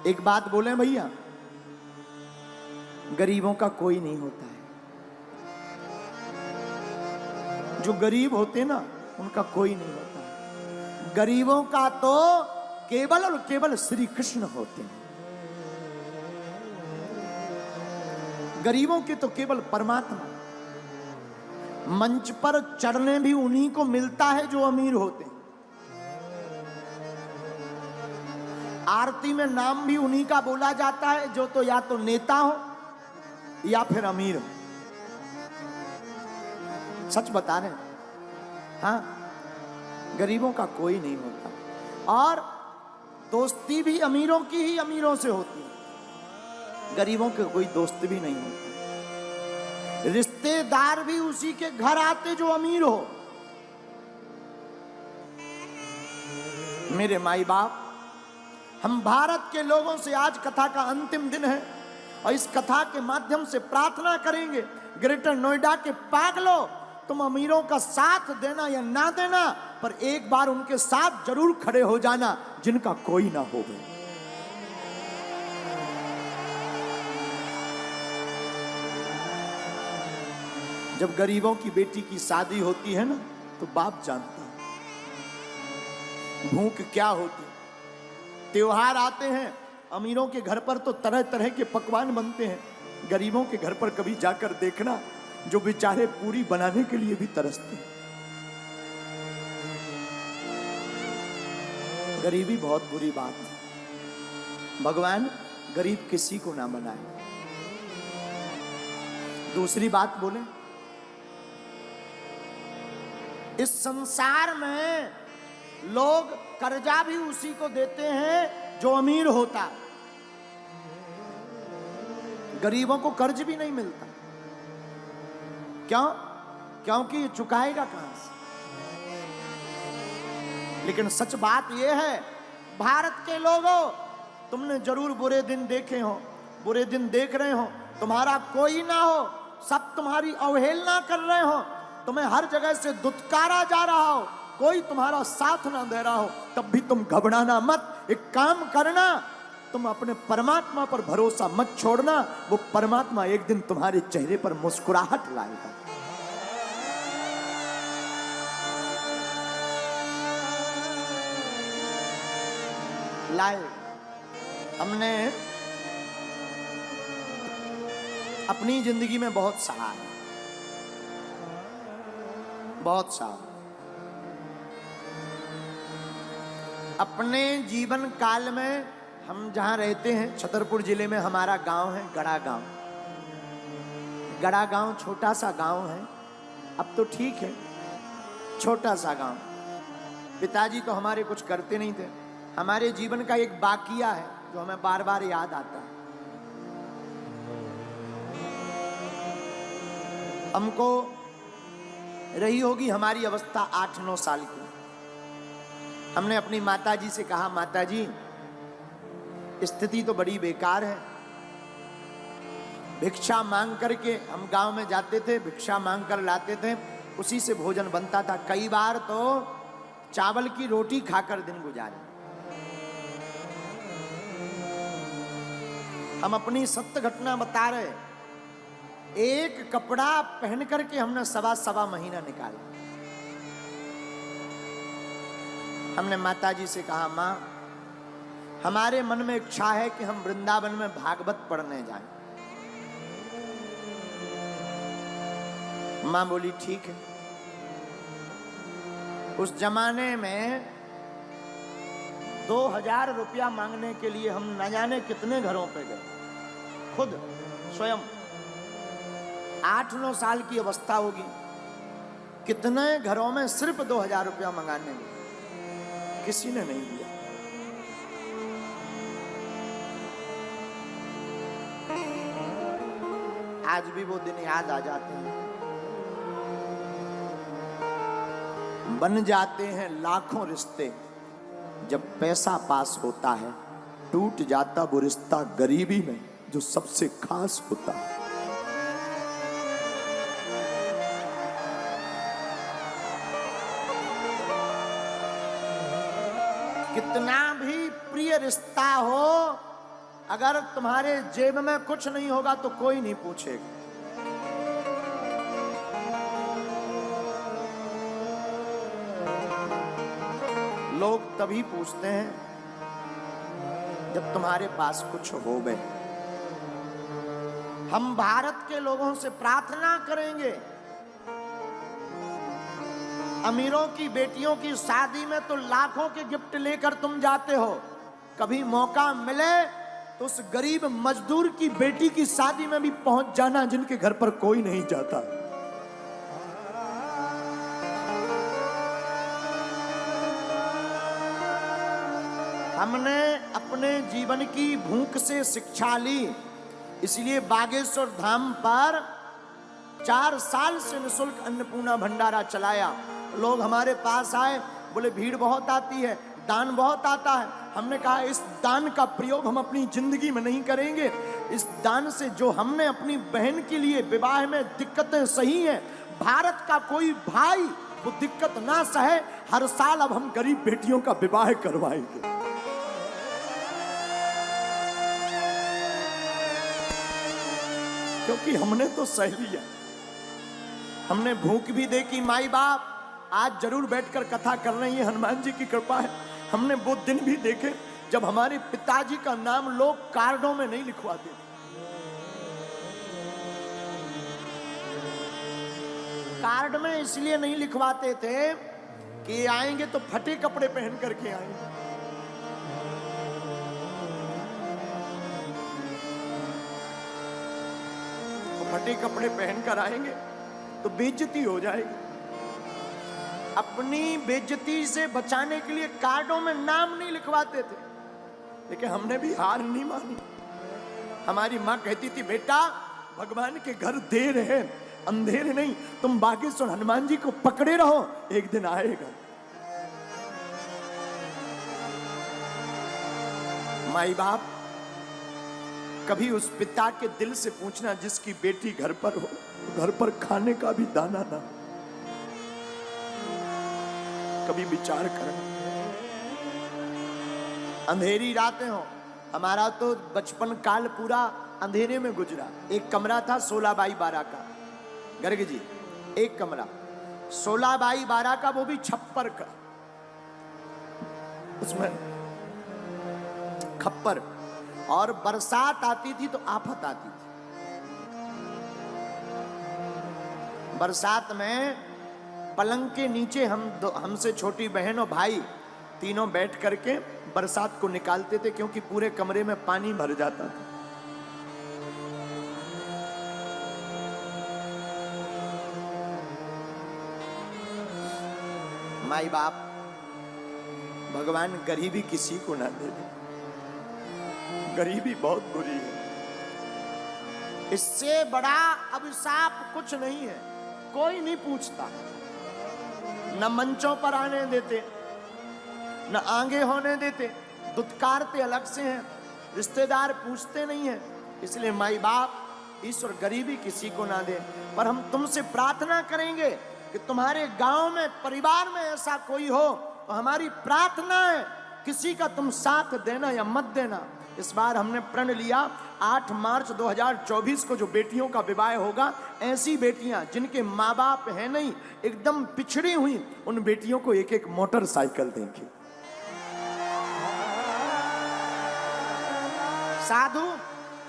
एक बात बोले भैया, गरीबों का कोई नहीं होता है। जो गरीब होते ना उनका कोई नहीं होता है। गरीबों का तो केवल और केवल श्री कृष्ण होते हैं। गरीबों के तो केवल परमात्मा। मंच पर चढ़ने भी उन्हीं को मिलता है जो अमीर होते हैं। आरती में नाम भी उन्हीं का बोला जाता है जो तो या तो नेता हो या फिर अमीर हो। सच बता रहे हैं। हाँ, गरीबों का कोई नहीं होता। और दोस्ती भी अमीरों की ही अमीरों से होती है। गरीबों के कोई दोस्त भी नहीं होता। रिश्तेदार भी उसी के घर आते जो अमीर हो। मेरे माई बाप, हम भारत के लोगों से आज कथा का अंतिम दिन है और इस कथा के माध्यम से प्रार्थना करेंगे, ग्रेटर नोएडा के पागलों, तुम अमीरों का साथ देना या ना देना, पर एक बार उनके साथ जरूर खड़े हो जाना जिनका कोई ना हो। जब गरीबों की बेटी की शादी होती है ना, तो बाप जानता है भूख क्या होती। त्योहार आते हैं, अमीरों के घर पर तो तरह तरह के पकवान बनते हैं। गरीबों के घर पर कभी जाकर देखना, जो बेचारे पूरी बनाने के लिए भी तरसते हैं। गरीबी बहुत बुरी बात है। भगवान गरीब किसी को ना बनाए। दूसरी बात बोले, इस संसार में लोग कर्जा भी उसी को देते हैं जो अमीर होता है। गरीबों को कर्ज भी नहीं मिलता। क्यों? क्योंकि ये चुकाएगा कहां से। लेकिन सच बात यह है, भारत के लोगों, तुमने जरूर बुरे दिन देखे हो, बुरे दिन देख रहे हो। तुम्हारा कोई ना हो, सब तुम्हारी अवहेलना कर रहे हो, तुम्हें हर जगह से दुत्कारा जा रहा हो, कोई तुम्हारा साथ ना दे रहा हो, तब भी तुम घबराना मत। एक काम करना, तुम अपने परमात्मा पर भरोसा मत छोड़ना। वो परमात्मा एक दिन तुम्हारे चेहरे पर मुस्कुराहट लाएगा। लाए। हमने अपनी जिंदगी में बहुत सहा है, बहुत सहा। अपने जीवन काल में हम जहां रहते हैं, छतरपुर जिले में हमारा गांव है गड़ा गांव। गड़ा गांव छोटा सा गांव है, अब तो ठीक है, छोटा सा गांव। पिताजी तो हमारे कुछ करते नहीं थे। हमारे जीवन का एक बाकिया है जो हमें बार बार याद आता है। हमको रही होगी हमारी अवस्था 8-9 साल की। हमने अपनी माताजी से कहा, माताजी स्थिति तो बड़ी बेकार है। भिक्षा मांग करके हम गांव में जाते थे, भिक्षा मांग कर लाते थे, उसी से भोजन बनता था। कई बार तो चावल की रोटी खाकर दिन गुजारे। हम अपनी सत्य घटना बता रहे। एक कपड़ा पहन करके हमने सवा महीना निकाला। हमने माताजी से कहा, माँ हमारे मन में इच्छा है कि हम वृंदावन में भागवत पढ़ने जाएं। माँ बोली ठीक है। उस जमाने में 2000 रुपया मांगने के लिए हम न जाने कितने घरों पे गए, खुद स्वयं। 8-9 साल की अवस्था होगी, कितने घरों में सिर्फ 2000 रुपया मंगाने में, किसी ने नहीं दिया। आज भी वो दिन याद आ जाते हैं। बन जाते हैं लाखों रिश्ते, जब पैसा पास होता है टूट जाता वो रिश्ता गरीबी में जो सबसे खास होता है। कितना भी प्रिय रिश्ता हो, अगर तुम्हारे जेब में कुछ नहीं होगा तो कोई नहीं पूछेगा। लोग तभी पूछते हैं जब तुम्हारे पास कुछ हो गए। हम भारत के लोगों से प्रार्थना करेंगे, अमीरों की बेटियों की शादी में तो लाखों के गिफ्ट लेकर तुम जाते हो, कभी मौका मिले तो उस गरीब मजदूर की बेटी की शादी में भी पहुंच जाना जिनके घर पर कोई नहीं जाता। हमने अपने जीवन की भूख से शिक्षा ली, इसलिए बागेश्वर धाम पर 4 साल से निःशुल्क अन्नपूर्णा भंडारा चलाया। लोग हमारे पास आए, बोले भीड़ बहुत आती है, दान बहुत आता है। हमने कहा इस दान का प्रयोग हम अपनी जिंदगी में नहीं करेंगे। इस दान से जो हमने अपनी बहन के लिए विवाह में दिक्कतें सही हैं, भारत का कोई भाई वो दिक्कत ना सहे, हर साल अब हम गरीब बेटियों का विवाह करवाएंगे। क्योंकि हमने तो सह लिया, हमने भूख भी देखी। माई बाप आज जरूर बैठकर कथा कर रहे हैं, हनुमान जी की कृपा है। हमने वो दिन भी देखे जब हमारे पिताजी का नाम लोग कार्डों में नहीं लिखवाते थे। कार्ड में इसलिए नहीं लिखवाते थे कि आएंगे तो फटे कपड़े पहन करके आएंगे। फटे कपड़े पहनकर आएंगे तो बेइज्जती हो जाएगी। अपनी बेइज्जती से बचाने के लिए कार्डों में नाम नहीं लिखवाते थे, लेकिन हमने भी हार नहीं मानी। हमारी माँ कहती थी बेटा भगवान के घर देर है अंधेर नहीं, तुम बागेश्वर हनुमान जी को पकड़े रहो, एक दिन आएगा। माई बाप कभी उस पिता के दिल से पूछना जिसकी बेटी घर पर हो, घर पर खाने का भी दाना ना, कभी विचार करना। अंधेरी रातें हो, हमारा तो बचपन काल पूरा अंधेरे में गुजरा। एक कमरा था 16 बाई 12 का, गर्ग जी एक कमरा 16 बाई 12 का, वो भी छप्पर का, उसमें खप्पर। और बरसात आती थी तो आफत आती थी। बरसात में पलंग के नीचे हमसे छोटी बहन और भाई तीनों बैठ करके बरसात को निकालते थे, क्योंकि पूरे कमरे में पानी भर जाता था। माई बाप भगवान गरीबी किसी को ना दे दे, गरीबी बहुत बुरी है। इससे बड़ा अभिशाप कुछ नहीं है। कोई नहीं पूछता, न मंचों पर आने देते, न आगे होने देते, दुत्कारते अलग से हैं, रिश्तेदार पूछते नहीं हैं। इसलिए माई बाप ईश्वर गरीबी किसी को ना दे। पर हम तुमसे प्रार्थना करेंगे कि तुम्हारे गांव में परिवार में ऐसा कोई हो तो हमारी प्रार्थना है किसी का तुम साथ देना या मत देना। इस बार हमने प्रण लिया 8 मार्च 2024 को जो बेटियों का विवाह होगा, ऐसी बेटियां जिनके माँ बाप है नहीं, एकदम पिछड़ी हुई, उन बेटियों को एक एक मोटरसाइकिल देंगे। साधु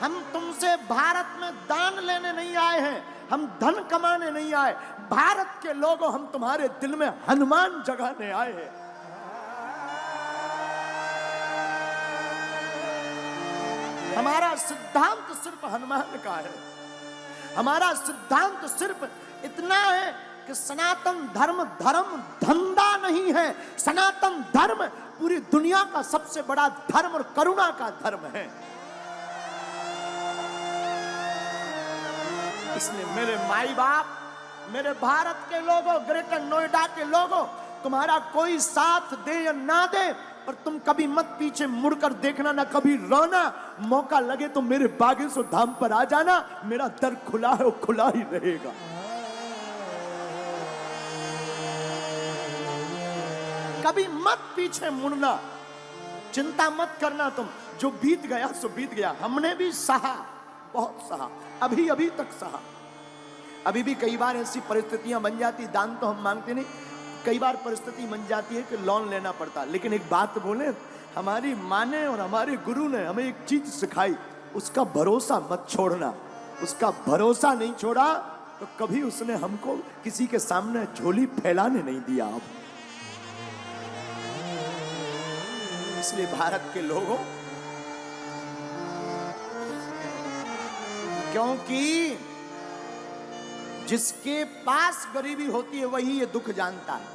हम तुमसे भारत में दान लेने नहीं आए हैं, हम धन कमाने नहीं आए। भारत के लोगों हम तुम्हारे दिल में हनुमान जगाने आए हैं। हमारा सिद्धांत सिर्फ हनुमान का है। हमारा सिद्धांत सिर्फ इतना है कि सनातन धर्म धर्म धंधा नहीं है। सनातन धर्म पूरी दुनिया का सबसे बड़ा धर्म और करुणा का धर्म है। इसलिए मेरे माई बाप, मेरे भारत के लोगों, ग्रेटर नोएडा के लोगों, तुम्हारा कोई साथ दे या ना दे, पर तुम कभी मत पीछे मुड़कर देखना, ना कभी रोना। मौका लगे तो मेरे बागेश्वर धाम पर आ जाना, मेरा दर खुला है, वो खुला ही रहेगा। कभी मत पीछे मुड़ना। चिंता मत करना तुम, जो बीत गया सो बीत गया। हमने भी सहा, बहुत सहा, अभी अभी तक सहा। अभी भी कई बार ऐसी परिस्थितियां बन जाती, दान तो हम मांगते नहीं, कई बार परिस्थिति बन जाती है कि लोन लेना पड़ता। लेकिन एक बात बोले, हमारी माँ ने और हमारे गुरु ने हमें एक चीज सिखाई, उसका भरोसा मत छोड़ना। उसका भरोसा नहीं छोड़ा तो कभी उसने हमको किसी के सामने झोली फैलाने नहीं दिया। अब इसलिए भारत के लोगों, क्योंकि जिसके पास गरीबी होती है वही ये दुख जानता है।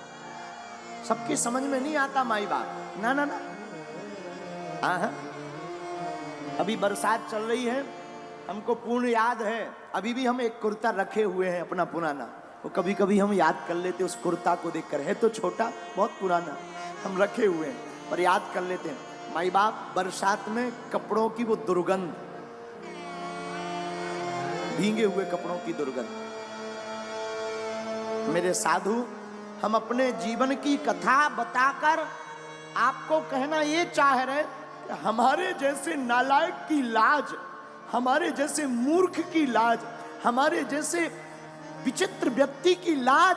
सबके समझ में नहीं आता माई बाप, ना ना ना। हाँ, अभी बरसात चल रही है, हमको पूर्ण याद है, अभी भी हम एक कुर्ता रखे हुए हैं अपना पुराना। वो कभी कभी हम याद कर लेते उस कुर्ता को देखकर, है तो छोटा, बहुत पुराना, हम रखे हुए हैं पर याद कर लेते हैं। माई बाप बरसात में कपड़ों की वो दुर्गंध, भीगे हुए कपड़ों की दुर्गंध। मेरे साधु, हम अपने जीवन की कथा बताकर आपको कहना ये चाह रहे, हमारे जैसे नालायक की लाज, हमारे जैसे मूर्ख की लाज, हमारे जैसे विचित्र व्यक्ति की लाज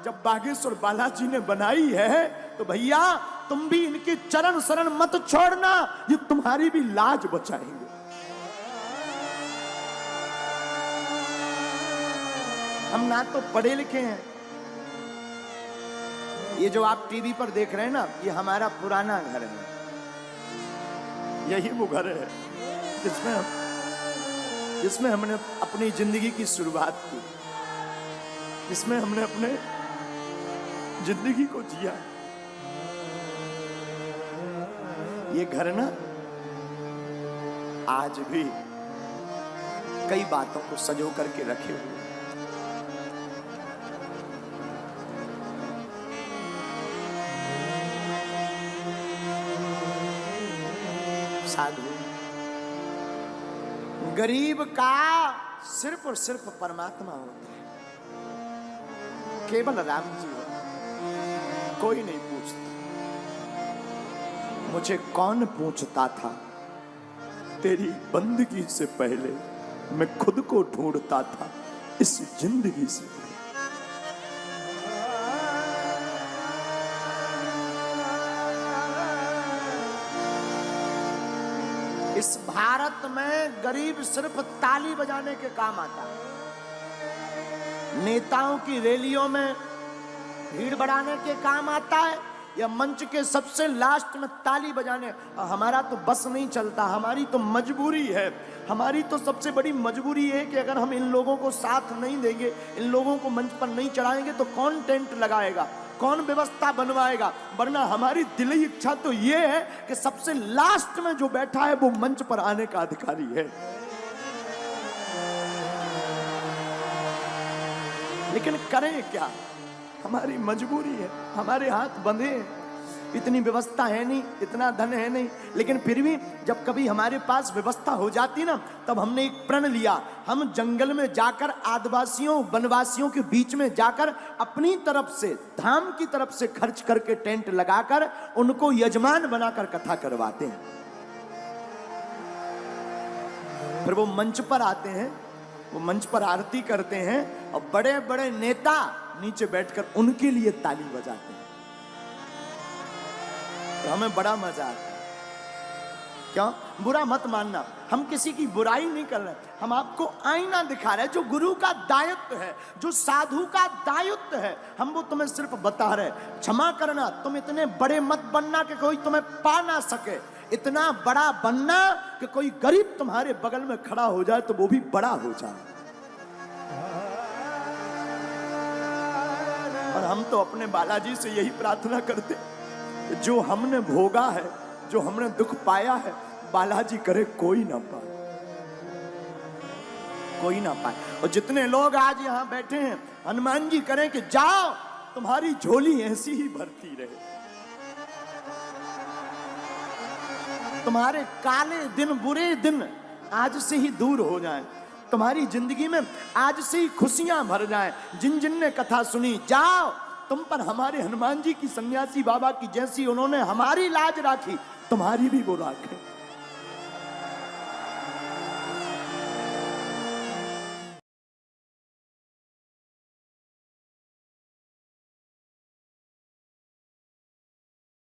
जब बागेश्वर बालाजी ने बनाई है, तो भैया तुम भी इनके चरण शरण मत छोड़ना, ये तुम्हारी भी लाज बचाएंगे। हम ना तो पढ़े लिखे हैं, ये जो आप टीवी पर देख रहे हैं ना, ये हमारा पुराना घर है। यही वो घर है जिसमें हमने अपनी जिंदगी की शुरुआत की, जिसमें हमने अपने जिंदगी को जिया। ये घर ना आज भी कई बातों को संजो करके रखे हुए। साधु, गरीब का सिर्फ और सिर्फ परमात्मा होता है, केवल राम जी हो, कोई नहीं पूछता। मुझे कौन पूछता था, तेरी बंदगी से पहले मैं खुद को ढूंढता था इस जिंदगी से। इस भारत में गरीब सिर्फ ताली बजाने के काम आता है, नेताओं की रैलियों में भीड़ बढ़ाने के काम आता है, या मंच के सबसे लास्ट में ताली बजाने। हमारा तो बस नहीं चलता, हमारी तो मजबूरी है। हमारी तो सबसे बड़ी मजबूरी है कि अगर हम इन लोगों को साथ नहीं देंगे, इन लोगों को मंच पर नहीं चढ़ाएंगे, तो कौन टेंट लगाएगा, कौन व्यवस्था बनवाएगा। वरना हमारी दिली इच्छा तो ये है कि सबसे लास्ट में जो बैठा है वो मंच पर आने का अधिकारी है। लेकिन करें क्या, हमारी मजबूरी है, हमारे हाथ बंधे हैं, इतनी व्यवस्था है नहीं, इतना धन है नहीं। लेकिन फिर भी जब कभी हमारे पास व्यवस्था हो जाती ना, तब हमने एक प्रण लिया, हम जंगल में जाकर आदिवासियों वनवासियों के बीच में जाकर अपनी तरफ से, धाम की तरफ से खर्च करके टेंट लगाकर उनको यजमान बनाकर कथा करवाते हैं। फिर वो मंच पर आते हैं, वो मंच पर आरती करते हैं और बड़े बड़े नेता नीचे बैठकर उनके लिए ताली बजाते हैं। तो हमें बड़ा मजा आता है। क्यों? बुरा मत मानना, हम किसी की बुराई नहीं कर रहे, हम आपको आईना दिखा रहे हैं जो गुरु का दायित्व है, जो साधु का दायित्व है, हम वो तुम्हें सिर्फ बता रहे। क्षमा करना, तुम इतने बड़े मत बनना कि कोई तुम्हें पा ना सके, इतना बड़ा बनना कि कोई गरीब तुम्हारे बगल में खड़ा हो जाए तो वो भी बड़ा हो जाए। और हम तो अपने बालाजी से यही प्रार्थना करते, जो हमने भोगा है, जो हमने दुख पाया है, बालाजी करे कोई ना पाए, कोई ना पाए। और जितने लोग आज यहाँ बैठे हैं, हनुमान जी करें कि जाओ तुम्हारी झोली ऐसी ही भरती रहे, तुम्हारे काले दिन बुरे दिन आज से ही दूर हो जाएं, तुम्हारी जिंदगी में आज से ही खुशियां भर जाएं। जिन जिन ने कथा सुनी, जाओ तुम पर हमारे हनुमान जी की, सन्यासी बाबा की जैसी उन्होंने हमारी लाज राखी, तुम्हारी भी वो राख है।